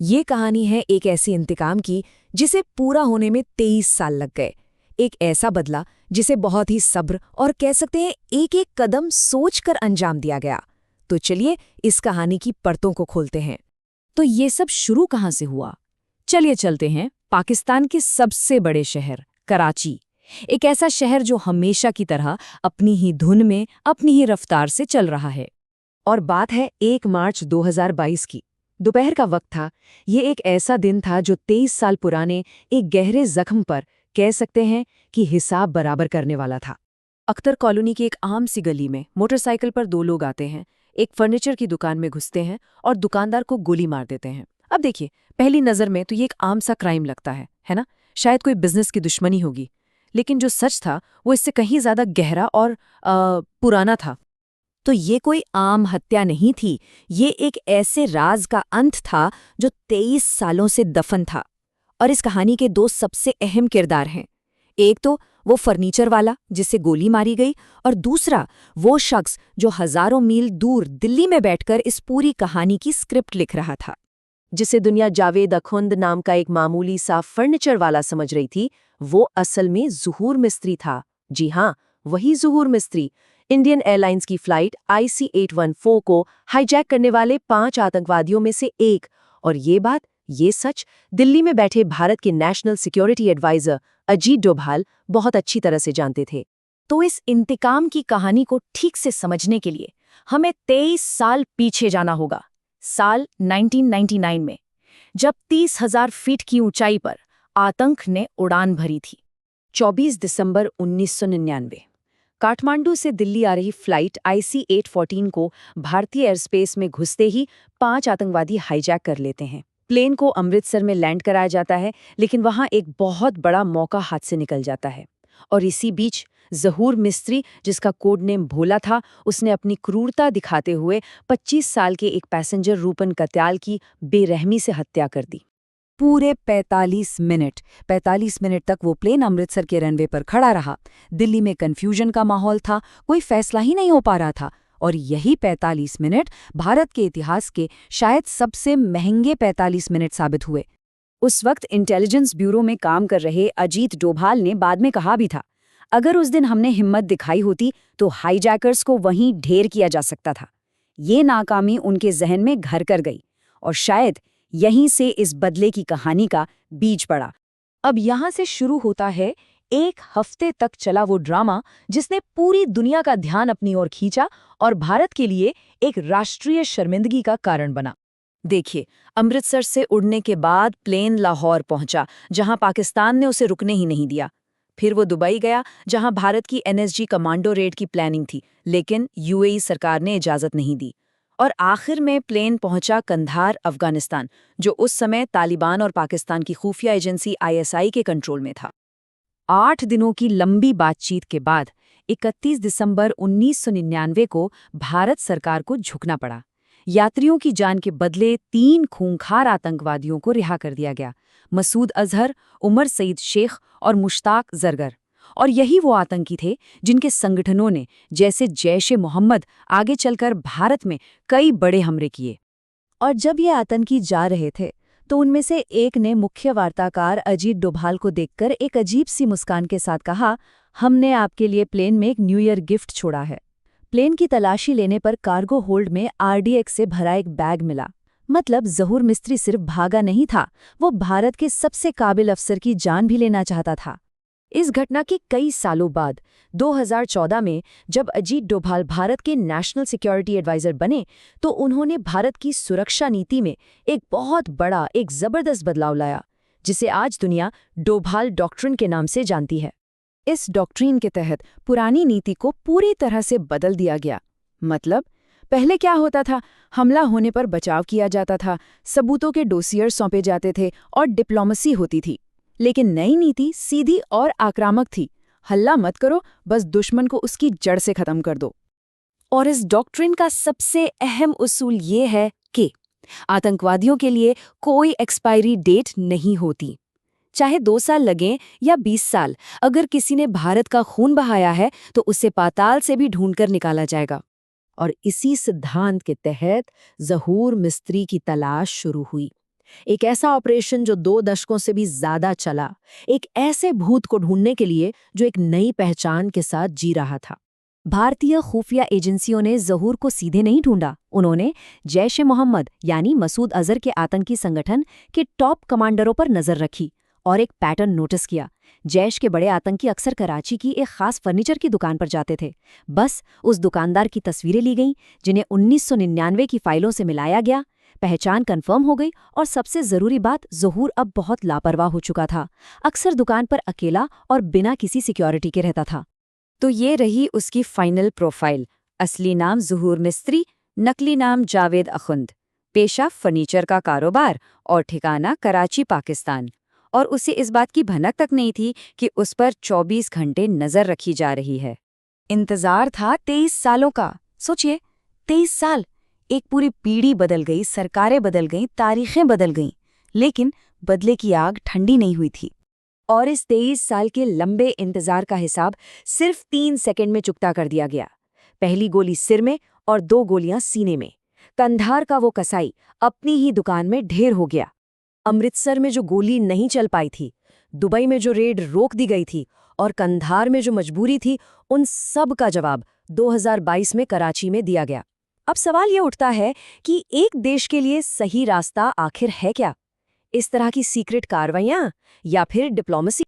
ये कहानी है एक ऐसी इंतकाम की जिसे पूरा होने में 23 साल लग गए। एक ऐसा बदला जिसे बहुत ही सब्र और कह सकते हैं एक एक कदम सोचकर अंजाम दिया गया। तो चलिए इस कहानी की परतों को खोलते हैं। तो ये सब शुरू कहाँ से हुआ? चलिए चलते हैं पाकिस्तान के सबसे बड़े शहर कराची। एक ऐसा शहर जो हमेशा की तरह अपनी ही धुन में अपनी ही रफ्तार से चल रहा है। और बात है 1 मार्च 2022 की। दोपहर का वक्त था। ये एक ऐसा दिन था जो 23 साल पुराने एक गहरे जख्म पर कह सकते हैं कि हिसाब बराबर करने वाला था। अख्तर कॉलोनी की एक आम सी गली में मोटरसाइकिल पर 2 लोग आते हैं, एक फर्नीचर की दुकान में घुसते हैं और दुकानदार को गोली मार देते हैं। अब देखिए, पहली नज़र में तो ये एक आम सा क्राइम लगता है ना? शायद कोई बिजनेस की दुश्मनी होगी। लेकिन जो सच था वो इससे कहीं ज़्यादा गहरा और पुराना था। तो ये कोई आम हत्या नहीं थी, ये एक ऐसे राज का अंत था जो 23 सालों से दफन था। और इस कहानी के 2 सबसे अहम किरदार हैं। एक तो वो फर्नीचर वाला जिसे गोली मारी गई, और दूसरा वो शख्स जो हजारों मील दूर दिल्ली में बैठकर इस पूरी कहानी की स्क्रिप्ट लिख रहा था। जिसे दुनिया जावेद अखुंद नाम का एक मामूली सा फर्नीचर वाला समझ रही थी, वो असल में ज़ुहूर मिस्त्री था। जी हाँ, वही ज़ुहूर मिस्त्री, इंडियन एयरलाइंस की फ्लाइट IC-814 को हाईजैक करने वाले 5 आतंकवादियों में से एक। और ये सच दिल्ली में बैठे भारत के national security adviser Ajit Doval बहुत अच्छी तरह से जानते थे। तो इस इंतकाम की कहानी को ठीक से समझने के लिए हमें 23 साल पीछे जाना होगा। साल 1999 में, जब 30,000 फीट की ऊंचाई पर आतंक ने उड़ान भरी थी। 24 दिसंबर 1999 काठमांडू से दिल्ली आ रही फ्लाइट IC-814 को भारतीय एयरस्पेस में घुसते ही 5 आतंकवादी हाईजैक कर लेते हैं। प्लेन को अमृतसर में लैंड कराया जाता है, लेकिन वहां एक बहुत बड़ा मौका हाथ से निकल जाता है। और इसी बीच ज़हूर मिस्त्री, जिसका कोड नेम भोला था, उसने अपनी क्रूरता दिखाते हुए 25 साल के एक पैसेंजर रूपन कत्याल की बेरहमी से हत्या कर दी। पूरे 45 मिनट तक वो प्लेन अमृतसर के रनवे पर खड़ा रहा। दिल्ली में कन्फ्यूजन का माहौल था, कोई फैसला ही नहीं हो पा रहा था। और यही 45 मिनट भारत के इतिहास के शायद सबसे महंगे 45 मिनट साबित हुए। उस वक्त इंटेलिजेंस ब्यूरो में काम कर रहे अजीत डोभाल ने बाद में कहा भी था, अगर उस दिन हमने हिम्मत दिखाई होती तो हाईजैकर्स को वहीं ढेर किया जा सकता था। ये नाकामी उनके जहन में घर कर गई, और शायद यहीं से इस बदले की कहानी का बीज पड़ा। अब यहाँ से शुरू होता है 1 हफ्ते तक चला वो ड्रामा जिसने पूरी दुनिया का ध्यान अपनी ओर खींचा और भारत के लिए एक राष्ट्रीय शर्मिंदगी का कारण बना। देखिए, अमृतसर से उड़ने के बाद प्लेन लाहौर पहुंचा, जहां पाकिस्तान ने उसे रुकने ही नहीं दिया। फिर वो दुबई गया, जहां भारत की NSG कमांडो रेड की प्लानिंग थी, लेकिन UAE सरकार ने इजाजत नहीं दी। और आखिर में प्लेन पहुंचा कंधार, अफगानिस्तान, जो उस समय तालिबान और पाकिस्तान की खुफिया एजेंसी ISI के कंट्रोल में था। 8 दिनों की लंबी बातचीत के बाद 31 दिसंबर 1999 को भारत सरकार को झुकना पड़ा। यात्रियों की जान के बदले 3 खूंखार आतंकवादियों को रिहा कर दिया गया, मसूद अजहर, उमर सईद शेख और मुश्ताक जरगर। और यही वो आतंकी थे जिनके संगठनों ने, जैसे जैश-ए-मोहम्मद, आगे चलकर भारत में कई बड़े हमले किए। और जब ये आतंकी जा रहे थे तो उनमें से एक ने मुख्य वार्ताकार अजीत डोभाल को देखकर एक अजीब सी मुस्कान के साथ कहा, हमने आपके लिए प्लेन में एक न्यू ईयर गिफ्ट छोड़ा है। प्लेन की तलाशी लेने पर कार्गो होल्ड में RDX से भरा एक बैग मिला। मतलब ज़हूर मिस्त्री सिर्फ भागा नहीं था, वो भारत के सबसे काबिल अफसर की जान भी लेना चाहता था। इस घटना के कई सालों बाद 2014 में जब अजीत डोभाल भारत के नेशनल सिक्योरिटी एडवाइजर बने, तो उन्होंने भारत की सुरक्षा नीति में एक बहुत बड़ा, एक जबरदस्त बदलाव लाया, जिसे आज दुनिया डोभाल डॉक्ट्रिन के नाम से जानती है। इस डॉक्ट्रिन के तहत पुरानी नीति को पूरी तरह से बदल दिया गया। मतलब, पहले क्या होता था, हमला होने पर बचाव किया जाता था, सबूतों के डोसियर सौंपे जाते थे और डिप्लोमेसी होती थी। लेकिन नई नीति सीधी और आक्रामक थी। हल्ला मत करो, बस दुश्मन को उसकी जड़ से खत्म कर दो। और इस डॉक्ट्रिन का सबसे अहम उसूल ये है कि आतंकवादियों के लिए कोई एक्सपायरी डेट नहीं होती। चाहे 2 साल लगें या 20 साल, अगर किसी ने भारत का खून बहाया है तो उसे पाताल से भी ढूंढकर निकाला जाएगा। और इसी सिद्धांत के तहत ज़हूर मिस्त्री की तलाश शुरू हुई। एक ऐसा ऑपरेशन जो 2 दशकों से भी ज्यादा चला, एक ऐसे भूत को ढूंढने के लिए जो एक नई पहचान के साथ जी रहा था। भारतीय खुफिया एजेंसियों ने ज़हूर को सीधे नहीं ढूंढा, उन्होंने जैश-ए-मोहम्मद यानी मसूद अजहर के आतंकी संगठन के टॉप कमांडरों पर नजर रखी और एक पैटर्न नोटिस किया। जैश के बड़े आतंकी अक्सर कराची की एक खास फर्नीचर की दुकान पर जाते थे। बस उस दुकानदार की तस्वीरें ली गईं, जिन्हें 1999 की फाइलों से मिलाया गया। पहचान कंफर्म हो गई और सबसे जरूरी बात, ज़हूर अब बहुत लापरवाह हो चुका था। अक्सर दुकान पर अकेला और बिना किसी सिक्योरिटी के रहता था। तो ये रही उसकी फाइनल प्रोफाइल। असली नाम ज़हूर मिस्त्री, नकली नाम जावेद अखुंद, पेशा फर्नीचर का कारोबार और ठिकाना कराची, पाकिस्तान। और उसे इस बात की भनक तक नहीं थी कि उस पर 24 घंटे नजर रखी जा रही है। इंतजार था 23 सालों का। सोचिए, 23 साल, एक पूरी पीढ़ी बदल गई, सरकारें बदल गईं, तारीखें बदल गईं, लेकिन बदले की आग ठंडी नहीं हुई थी। और इस 23 साल के लंबे इंतजार का हिसाब सिर्फ 3 सेकंड में चुकता कर दिया गया। पहली गोली सिर में और 2 गोलियां सीने में। कंधार का वो कसाई अपनी ही दुकान में ढेर हो गया। अमृतसर में जो गोली नहीं चल पाई थी, दुबई में जो रेड रोक दी गई थी और कंधार में जो मजबूरी थी, उन सब का जवाब 2022 में कराची में दिया गया। अब सवाल ये उठता है कि एक देश के लिए सही रास्ता आखिर है क्या? इस तरह की सीक्रेट कार्रवाइयां या फिर डिप्लोमेसी?